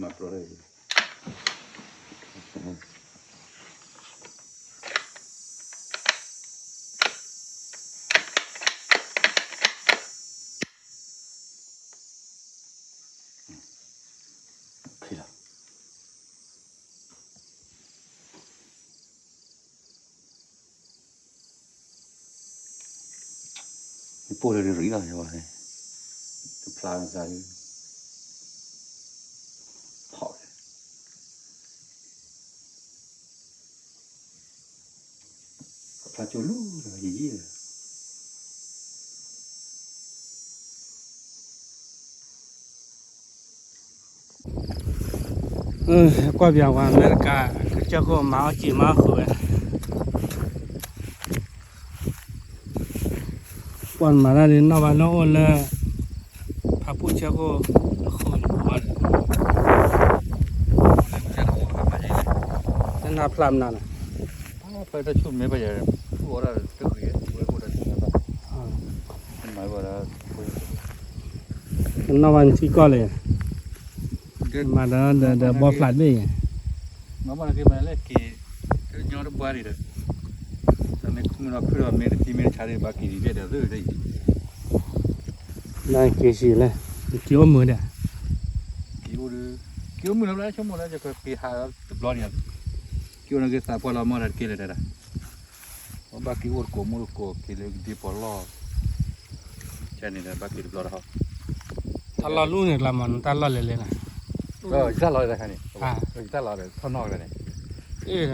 มาโปรเลย可以了。你剥了这蕊了是吧？这plan啥的跑的。它就路了，一夜。挂边完那个这个毛几毛厚哎，关马那里那完了我了，他不这个厚我的，那那 plan 那了，拍的就没把人，我那这个也，我这听了吧，买过来，那完ที่ก็เลยมาเดี๋ยวบอฟลัดด้วย 妈妈那个买来给，这娘的玻璃的，咱那空了去了，没得地面查的把给里边的肉的。นั่นเกษีเลยเกี่ยวมือเนี่ย 给我们来全部来这个给还不老年，给我那个啥破了毛的给了的了，我把给我过木过给了地破了，这里的把给不了的好。 ตลอดรู้เนี่ยละมันตลอดเลยนะ 再老的看你，再老的他闹了呢。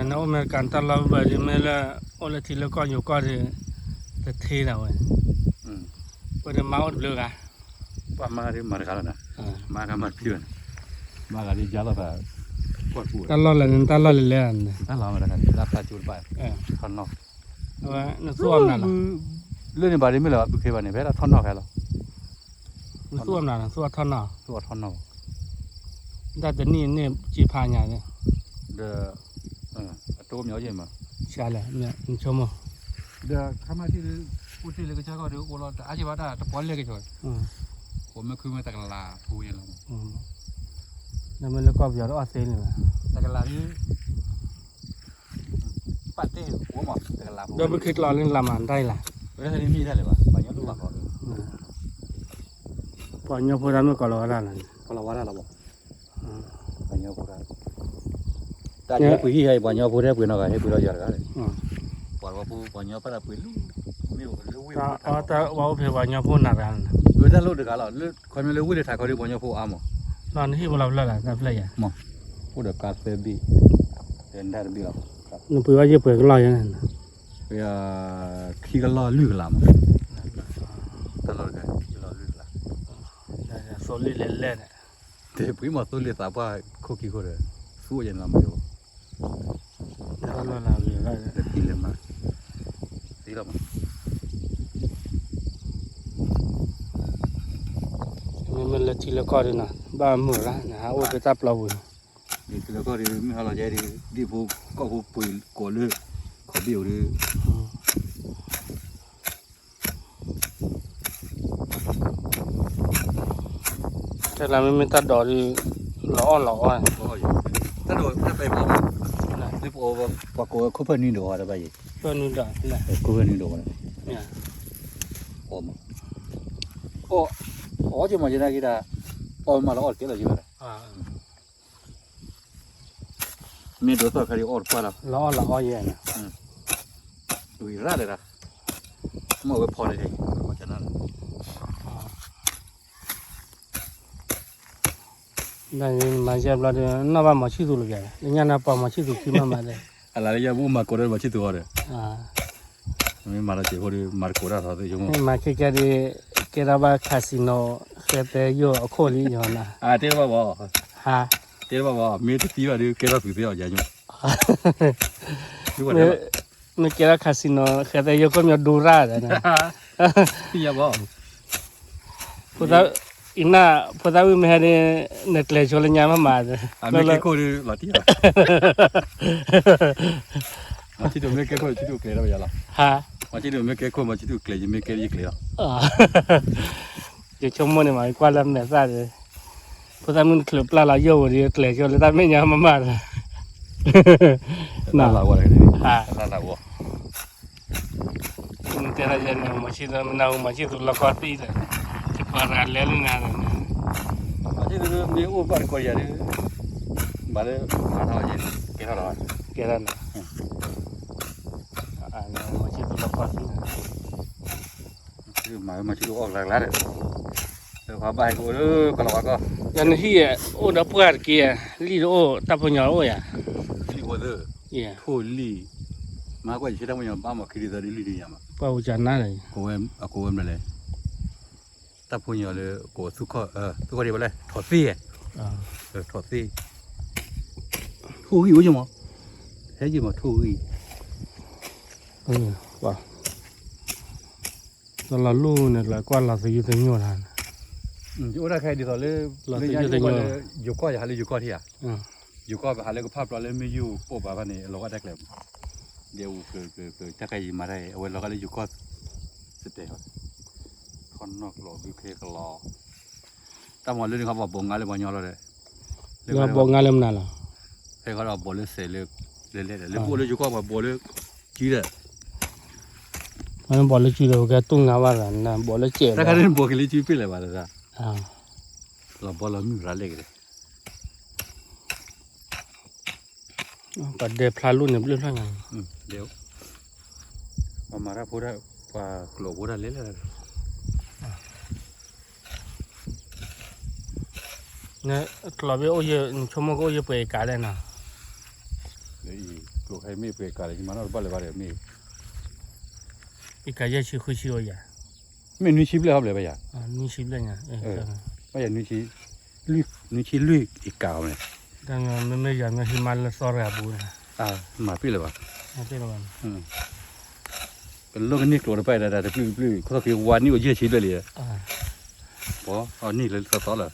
那我们干ตลอดแบบนี้ไม่ละโอ้ละทีละก้อนอยู่ก้อนจะเทแล้วเว้ยก็จะมาอดเลยอ่ะ 爸妈的买的干了呢，妈干买皮了，妈干的家了吧，过户。ตลอดเลยนั่นตลอดเลยเลยนะ 咱老买的看，咱他就是办，他闹。ว่านั่นส่วนนั่นล่ะ เรื่องนี้บารีไม่เหรอบุคคลบารีไม่ละท่อนนอกแค่หรอ ส่วนนั่นส่วนท่อนน่ะ ตัวท่อนนอก แต่เดี๋ยวนี้เนี่ยจีพาญาเนี่ย เด้อตัวเหมียวเย็นมา ใช่เลยเนี่ยมันชมอ่ะ เด้อข้ามาที่พูดที่เลยก็จะก็เดี๋ยวกูรออาชีพได้แต่ปอนเล็กก็ช่วยผมไม่คือมาตะกลาพูยังไง แล้วมันแล้วก็เดี๋ยวเราเอาเซนเลย ตะกลาที่ปัดเต้หัวหมอกตะกลา เดี๋ยวไปคิดรอเรื่องละมันได้ล่ะ เฮ้ยนี่มีได้เลยวะปัญญาลูกหลักก่อน พอเนี่ยพูดได้ไม่ก่อนรอได้เลย ก็เราว่าได้เราบอกปัญญาพูดได้แต่เนี่ยคุยให้ปัญญาพูดได้คุยนอกกันให้คุยเราเยอะกันเลยปอดว่าพูดปัญญาพูดได้คุยลูกไม่รู้ลูกวิ่ง แต่ว่าเพว่าเนี่ยพูดหนักกัน รู้ได้ลูกเด็กกันหรอลูกคนไม่รู้วิ่งถ่ายเขาดีปัญญาพูดอ้าม ตอนที่เราเล่นอะไรเล่นอ่ะ มั้งพูดเด็กกาเฟ่บีเดินได้บีหรอ นึกเผื่อว่าจะเปิดก็รออย่างนั้น เพื่อขี้กันล้อลึกละมั้งตลอดเลยล้อลึกละ โซลิเล่น เดี๋ยวพี่มาตัวเลี้ยสาวว่าคุกกี้เขาเลยสู้ยังละไม่รู้ แล้วเราเรียนได้ เด็กตีเลยมาตีละมั้ง มันละทีละก้อนนะบ้ามือละนะฮะโอ้ไปจับเราบุญ นี่ตีละก็ดีไม่หาเราใจดีดีพวกก็พวกปุ๋ยก่อเลือดขอเบี้ยวดี แต่เราไม่ตัดดอกที่ล้ออ่ะ ก็อยู่ถ้าโดนถ้าไปพบนี่พวกปากโก้คุปนี่โดนอะไรไปยี่ เพื่อนนู่นได้นะ คุปนี่โดน เนี่ย โอ้มาโอ้จะมาจะได้กี่ดาโอ้มาแล้วอดเกลือจีบเลยมีตัวตัวใครอดฟ้าแล้ว ล้อเย็นนะ ดูอีราเลยนะมาเอาพอเลยดิมาจากนั้น ได้มาเจ็บเราเดี๋ยวน่าบ้ามาชิดตัวเลยเนี่ยน่าป้ามาชิดตัวขี้มาเลย อะไรอย่าพูดมาโกรธมาชิดตัวเลยไม่มาแล้วเจ้าคนมาโกรธอะไรอยู่มั้ง มาแค่ดีแค่เราไปคาสิโนแค่ไปอยู่โคลีอยู่นะ เดี๋ยวบ้าฮะ เดี๋ยวบ้ามีที่ที่ว่าเดี๋ยวแกเราฝึกเสียอย่างนี้ดูว่า ไม่แค่เราคาสิโนแค่ไปอยู่ก็มีดูราเลยนะ อย่าบ้า พุทธอินน่าพุทธวิมเหรีเน็ตเลยชวนยังมาเลย ไม่แค่คนหล่อที่อ่ะมาที่ดูไม่แค่คนที่ดูเกลียดเราอย่าละ ฮะ มาที่ดูไม่แค่คนมาที่ดูเกลียดไม่แค่ยี่เกลียด就周末呢嘛，挂了没啥的，不咱们去拉拉油的，来就来咱们家妈妈的， လာလာဝရတယ် 啊， လာလာဝ 这那些呢，没去的那我没去都拉挂地的，就把它来了那的， အဲ့ဒီမြေဥပတ်ကိုရတယ်ဘာလဲအားထားရင်ကြည့်တော့ 给他呢，啊，那没去都拉挂地的， ဒီမှာမရှိတော့အောက်လာတယ်ဒါဘာဘိုင်ကိုကလောက 人那些我都不敢给，里头大朋友我呀， ဒီဝဒ 也 ထိုလီမာကွာရှိတယ်မယဘာမခရီးတယ်လီလီရမှာ 把我家拿来， ကိုဝဲအကိုဝဲမလဲတပ်ဖွညာလေကိုစုခသူကဒီဘလဲထော်စီး 啊， ထော်စီးထိုးကြီးဝကြမဟဲကြီးမထိုးကြီး 嗯，哇，那拉路呢，来挂拉是有点牛了， ဒီဥရခိုင်ဒီတော့လေယူကောရဟာလေယူကောတီယာ 嗯， ယူကောဟာလေကဖပ်တော့လေမယူပို့ပါကနေလောကတက်လေဒီဦးကတက်ခိုင်မာရဲအဝဲလောကလေယူကောစစ်တယ်ခွန်နော်လောဘီခေကလောတမလေကဘာဘုံငါလေဘာညောလို့လေ 那包俺们那了， ဖေကတော့ဘောလေဆယ်လေလေပို့လေယူကောဘောလေကြီးတယ် 俺们包了去了，我给东俺娃人呢，包了接 တခါ 了， ရင်ဘောကလေးကြီးပြလေပါလား 啊， လောဘောလမြူရလေကလေ 把这爬路呢不了上啊， เดี๋ยวมาราพูดว่ากลัวพูดอะไรเลย 那老别我也，全部我也不会干的呢， เดี๋ยวอีกลัวใครไม่ไปกันเลยมันเอาบ้าเลยบ้าเลยไม่ 一干也去回去我也， ไม่นุ่งชีพเลยครับเลยไปอย่า 啊，你是不是呢？ไม่อย่านุ่งชีลุยอีกกาวเลย 但是没人那是买了少了不呢， มาพี่เลยป่ะ 啊，对了吧？ เป็นโรคนี้กลัวไปแต่ปลื้เขาคือวันนี้ก็เยอะชีเลยเลย 啊， พอเอานี่เลยต่อเลย